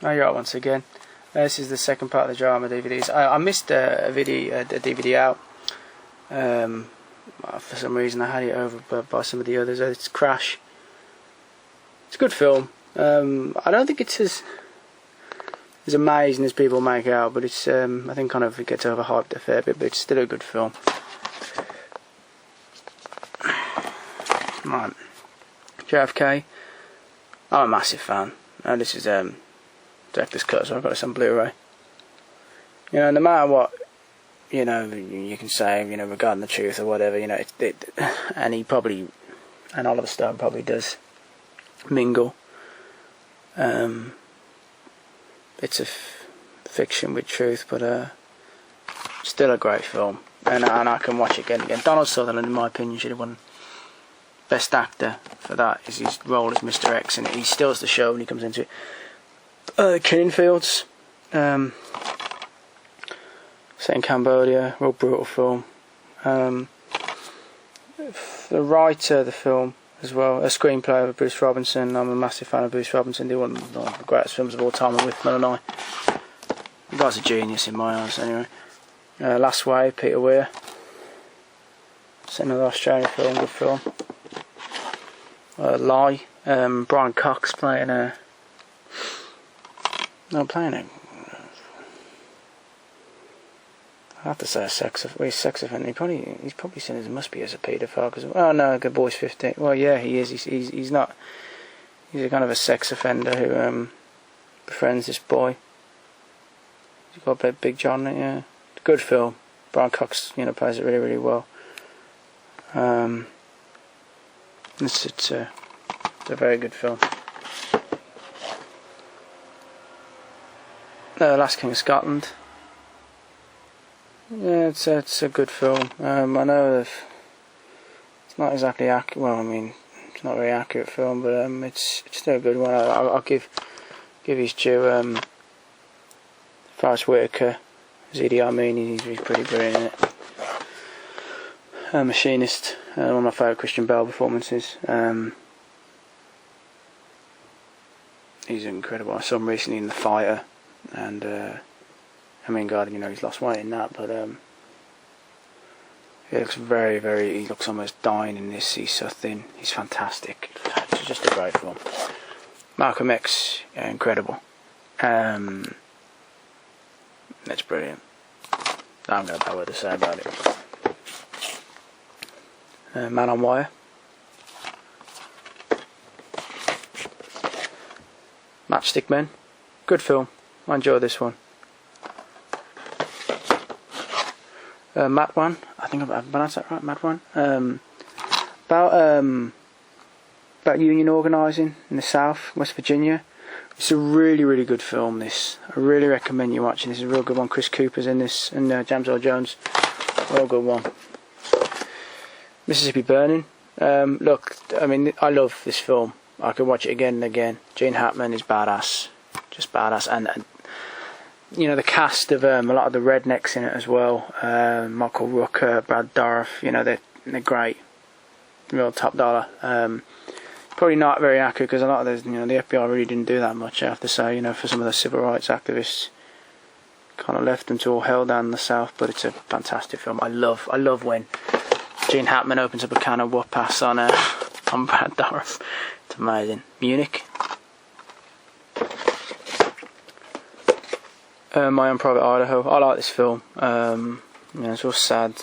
Oh, you're right once again. This is the second part of the drama DVDs. I missed a DVD out. For some reason I had it over by some of the others. It's Crash. It's a good film. I don't think it's as amazing as people make out, but it's I think kind of it gets overhyped a fair bit, but it's still a good film. Right. JFK. I'm a massive fan. This is director's cut, so I've got this on Blu-ray. You know, no matter what, you know, you can say, you know, regarding the truth or whatever, you know, and he probably, and Oliver Stone probably does mingle bits of fiction with truth, but still a great film, and I can watch it again and again. Donald Sutherland, in my opinion, should have won Best Actor for that. Is his role as Mr. X, and he steals the show when he comes into it. Killing Fields, set in Cambodia, real brutal film. The writer of the film as well, a screenplay of Bruce Robinson. I'm a massive fan of Bruce Robinson. He one of the greatest films of all time, and with Whitman and I. The guy's a genius in my eyes, anyway. Last Wave, Peter Weir. It's another Australian film, good film. Lie, Brian Cox playing a I have to say a sex offender. He's probably seen as must be as a paedophile. Cause, oh no, Good Boy's 15. Well, yeah, he is. He's not. He's a kind of a sex offender who befriends this boy. He's got to play Big John. Yeah, good film. Brian Cox, you know, plays it really, really well. It's a very good film. Last King of Scotland. Yeah, it's a good film. I know it's not exactly accurate. Well, I mean, it's not a very accurate film, but it's still a good one. I'll give his due. Forrest Whitaker, Idi Amin, he's pretty brilliant in it. Machinist, one of my favourite Christian Bale performances. He's incredible. I saw him recently in The Fighter. And I mean, God, you know, he's lost weight in that, but he looks very, very. He looks almost dying in this. He's so thin. He's fantastic. It's just a great film. Malcolm X, yeah, incredible. It's brilliant. I haven't got a word to say about it. Man on Wire. Matchstick Men, good film. I enjoy this one. Matwan, I think I've pronounced that right. Matwan. About union organising in the South, West Virginia. It's a really, really good film. This, I really recommend you watching. This is a real good one. Chris Cooper's in this, and James Earl Jones. Real good one. Mississippi Burning. Look, I mean, I love this film. I could watch it again and again. Gene Hackman is badass, just badass, and you know, the cast of a lot of the rednecks in it as well. Michael Rooker, Brad Dourif, you know, they're great, real top dollar. Probably not very accurate because a lot of those, you know, the FBI really didn't do that much. I have to say, you know, for some of the civil rights activists, kind of left them to all hell down in the South. But it's a fantastic film. I love when Gene Hackman opens up a can of whoop-ass on Brad Dourif. It's amazing. Munich. My Own Private Idaho. I like this film. You know, it's all sad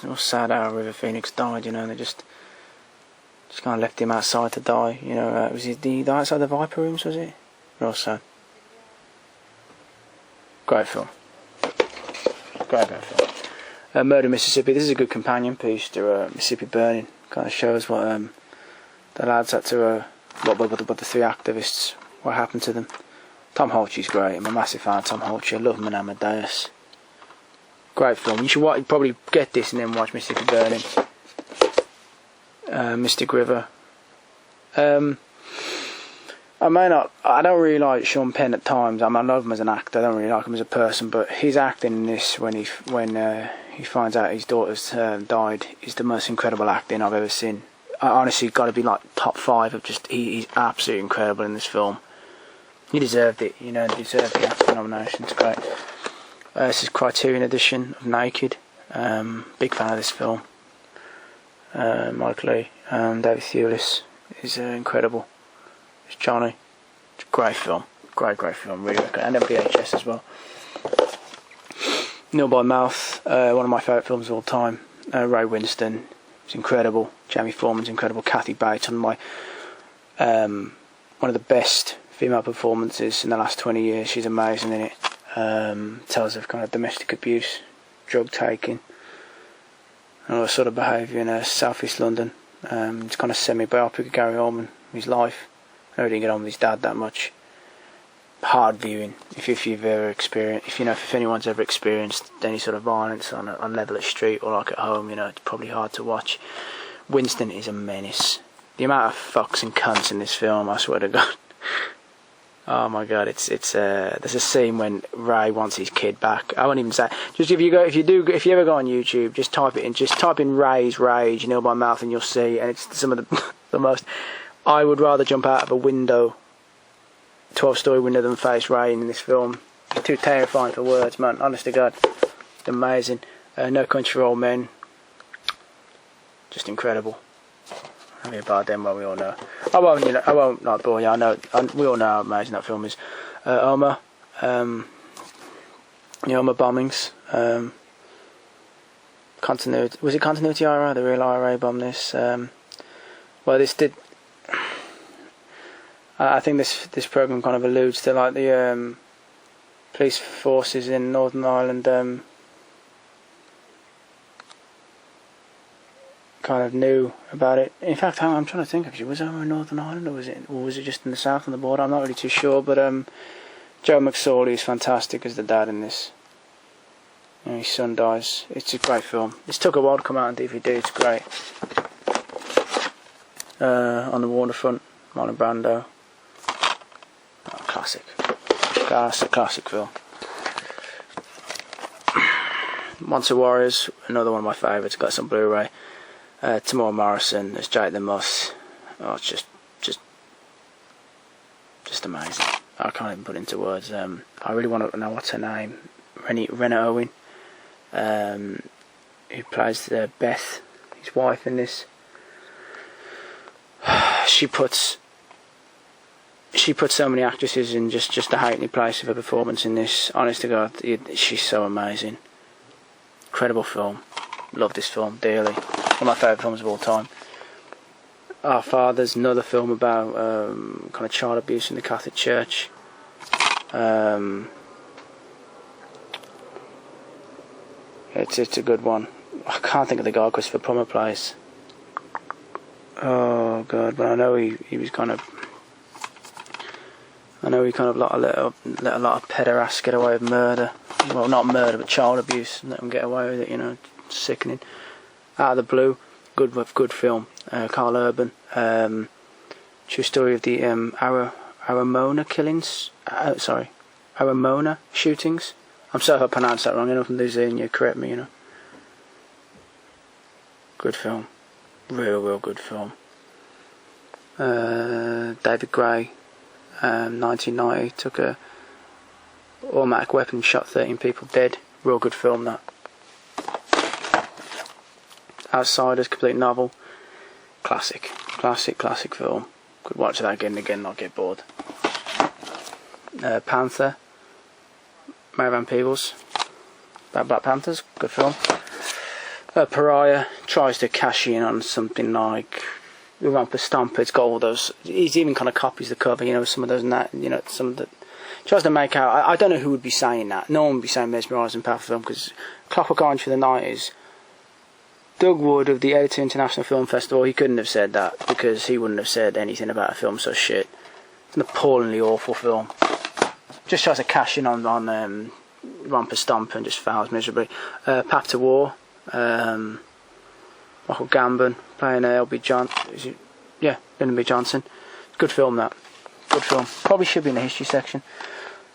how River Phoenix died. You know, they just kind of left him outside to die. You know, was he the outside the Viper Rooms? Was it? Real sad. Great film. Great film. Murder Mississippi. This is a good companion piece to Mississippi Burning. Kind of shows what the lads had to what the three activists, what happened to them. Tom Holtzy's great. I'm a massive fan of Tom Holtzy. I love him in Amadeus. Great film. You should probably get this and then watch Mississippi Burning. Mystic River. I don't really like Sean Penn at times. I love him as an actor. I don't really like him as a person, but his acting in this, when he finds out his daughter's died, is the most incredible acting I've ever seen. I honestly got to be like top 5 of just. He's absolutely incredible in this film. He deserved it, you know, he deserved the Oscar nomination. It's great. This is Criterion edition of Naked. Big fan of this film. Michael Lee, David Thewlis is incredible. It's Johnny. It's a great film. Great film. Really recommend. And then VHS as well. Nil by Mouth, one of my favourite films of all time. Ray Winstone is incredible. Jamie Foreman's incredible. Kathy Bates, one of the best female performances in the last 20 years. She's amazing in it. Tells of kind of domestic abuse, drug taking, and all that sort of behaviour in South East London. It's kind of semi-biopic of Gary Oldman, his life. I didn't get on with his dad that much. Hard viewing if you've ever experienced, if anyone's ever experienced any sort of violence on level at street or like at home, it's probably hard to watch. Winston is a menace. The amount of fucks and cunts in this film, I swear to God. Oh my God, there's a scene when Ray wants his kid back. I won't even say. Just if you ever go on YouTube, just type in Ray's Rage, Nil by Mouth, and you'll see. And it's some of the most. I would rather jump out of a window, 12-story window, than face Ray in this film. It's too terrifying for words, man. Honest to God, it's amazing. No Country for Old Men, just incredible. Maybe about them, well, we all know. I won't not bore you. I know. We all know how amazing that film is. Omar, the Omar bombings. Continuity. Was it Continuity IRA? The real IRA bombed this. Well, this did. I think this program kind of alludes to like the police forces in Northern Ireland. Kind of knew about it. In fact, I'm trying to think. Actually, was it in Northern Ireland or was it just in the south on the border? I'm not really too sure. But Joe McSorley is fantastic as the dad in this. His son dies. It's a great film. It took a while to come out on DVD. It's great. On the waterfront, Marlon Brando. Oh, classic. That's a classic film. Monster Warriors, another one of my favourites. Got some Blu-ray. Tamora Morrison as Jake the Muss. Oh, it's just amazing. I can't even put it into words. I really want to know what's her name. Rena Owen, who plays Beth, his wife in this. She puts so many actresses in just a hackney place of her performance in this. Honest to God, she's so amazing. Incredible film. Love this film dearly. One of my favourite films of all time. Our Father's another film about kind of child abuse in the Catholic Church. It's a good one. I can't think of the guy Christopher Plummer plays. Oh God, but I know he was kind of. I know he kind of let a lot of pederasts get away with murder. Well, not murder, but child abuse. And let them get away with it. Sickening. Out of the Blue, good film. Carl Urban. True story of the Aramona killings. Aramona shootings. I'm sorry if I pronounced that wrong. Anyone from Louisiana, correct me. Good film. Real good film. David Gray, 1990, took a automatic weapon, shot 13 people dead. Real good film, that. Outsiders, complete novel. Classic film. Could watch that again and again, not get bored. Panther, Mary Van Peebles, about Black Panthers, good film. Pariah tries to cash in on something like Romper Stomper. It's got all those. He's even kind of copies the cover, some of those and that. Some of the tries to make out. I don't know who would be saying that. No one would be saying Mesmerising Powerful film because Clockwork Orange for the 90s. Doug Wood of the Editor International Film Festival, he couldn't have said that because he wouldn't have said anything about a film so shit. It's an appallingly awful film. Just tries to cash in on Romper Stomper and just fails miserably. Path to War. Michael Gambon playing Lyndon B. Johnson. Good film, that. Good film. Probably should be in the history section.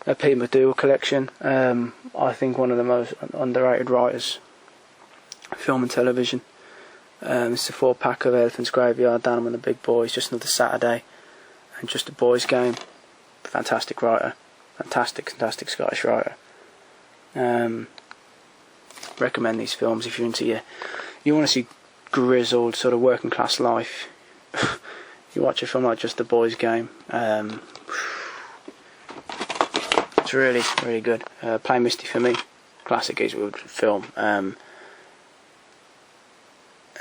Peter McDougall collection. I think one of the most underrated writers. Film and television. It's a 4-pack of Elephant's Graveyard, Down with the Big Boys, Just Another Saturday, and Just a Boys Game. fantastic writer, fantastic Scottish writer. Recommend these films if you're into you want to see grizzled sort of working class life. You watch a film like Just a Boys Game. It's really, really good. Play Misty for Me, classic Eastwood film. And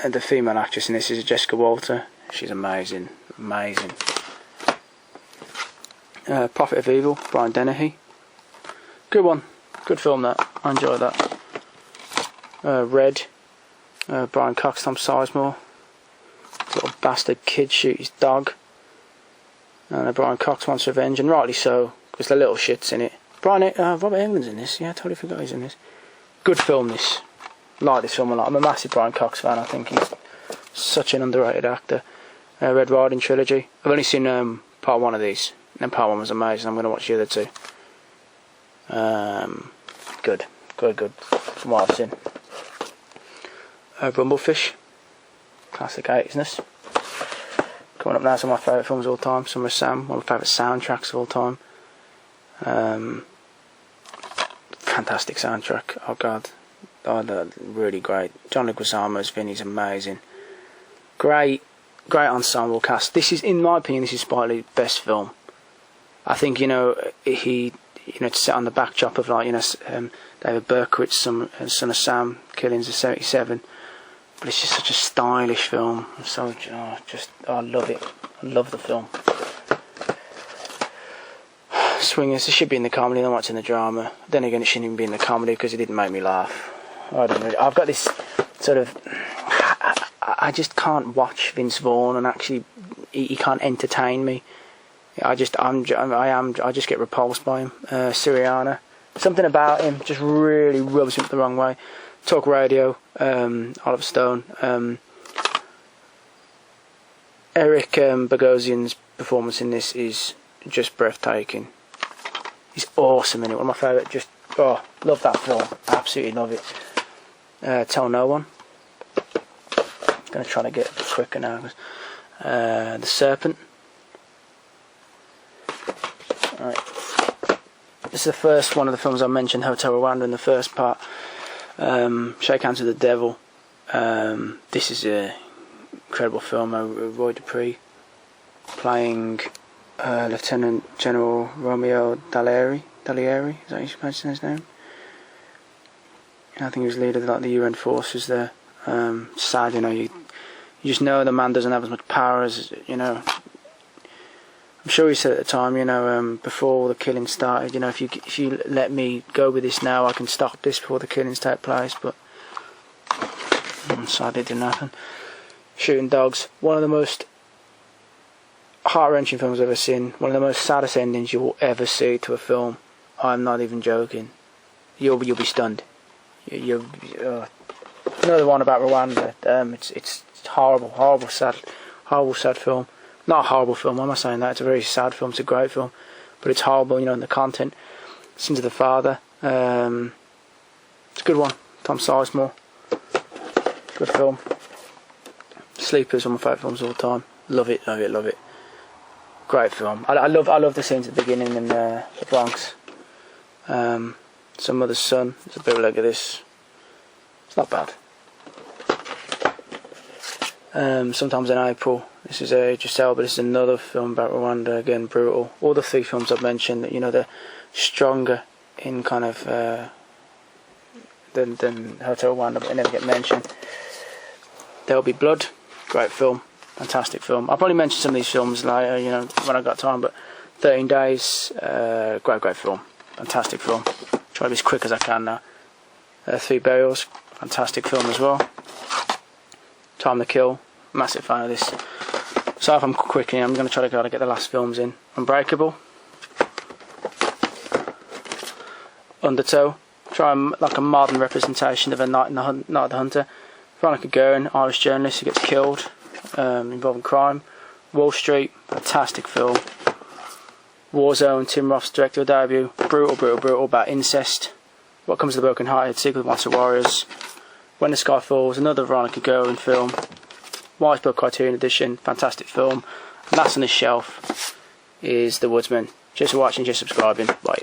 the female actress in this is Jessica Walter. She's amazing. Prophet of Evil, Brian Dennehy. Good one. Good film that. I enjoyed that. Red, Brian Cox, Tom Sizemore. Little bastard kid shoot his dog. And Brian Cox wants revenge, and rightly so, because the little shit's in it. Robert Englund's in this. Yeah, I totally forgot he's in this. Good film, this. Like this film a lot. I'm a massive Brian Cox fan. I think he's such an underrated actor. Red Riding Trilogy. I've only seen part 1 of these, and part 1 was amazing. I'm going to watch the other 2. Good from what I've seen. Rumblefish, classic 80s-ness. Coming up now, some of my favourite films of all time. Summer of Sam, one of my favourite soundtracks of all time. Fantastic soundtrack. Oh god, really great. John Leguizamo's Vinny's amazing. Great ensemble cast. This is, in my opinion, this is Spike Lee's best film. I think to sit on the backdrop of David Berkowitz, Son of Sam, Killings of 77. But it's just such a stylish film. I love it. I love the film. Swingers, it should be in the comedy, not much in the drama. Then again, it shouldn't even be in the comedy because it didn't make me laugh. I've got this sort of... I just can't watch Vince Vaughn, and actually, he can't entertain me. I just get repulsed by him. Syriana, something about him just really rubs me up the wrong way. Talk Radio, Oliver Stone, Eric Bogosian's performance in this is just breathtaking. He's awesome in it. One of my favourite. Love that film. Absolutely love it. Tell No One. Going to try to get a bit quicker now. The Serpent. Right. This is the first one of the films I mentioned, Hotel Rwanda, in the first part. Shake Hands with the Devil. This is an incredible film. Roy Dupree playing Lieutenant General Romeo Dallaire. Is that how you mention his name? I think he was leader of the UN forces there. Sad, you just know the man doesn't have as much power as I'm sure he said at the time, before the killing started, if you let me go with this now, I can stop this before the killings take place. But sadly, it didn't happen. Shooting Dogs, one of the most heart-wrenching films I've ever seen. One of the most saddest endings you will ever see to a film. I'm not even joking. You'll be stunned. Another one about Rwanda. It's horrible, sad film. Not a horrible film, why am I saying that? It's a very sad film, it's a great film. But it's horrible, in the content. Sins of the Father. It's a good one. Tom Sizemore. Good film. Sleepers, one of my favourite films of all time. Love it. Great film. I love the scenes at the beginning in the Bronx. Some Mother's Son. There's a bootleg of this. It's not bad. Sometimes in April. This is Idris Elba. This is another film about Rwanda. Again, brutal. All the 3 films I've mentioned, they're stronger in kind of than Hotel Rwanda, but they never get mentioned. There'll Be Blood. Great film. Fantastic film. I'll probably mention some of these films later, when I've got time. But 13 Days. Great film. Fantastic film. Try to be as quick as I can now. 3 Burials. Fantastic film as well. Time to Kill. Massive fan of this. So if I'm quickly, I'm going to try to get the last films in. Unbreakable. Undertow. Try like a modern representation of a Night of the Hunter. Veronica Guerin, Irish journalist who gets killed, involving crime. Wall Street, fantastic film. Warzone, Tim Roth's directorial debut. Brutal about incest. What Comes to the Broken Hearted, Secret of Master Warriors. When the Sky Falls, another Veronica Guerin film. White Book Criterion Edition, fantastic film. Last on the shelf is The Woodsman. Cheers for watching, cheers for subscribing. Bye.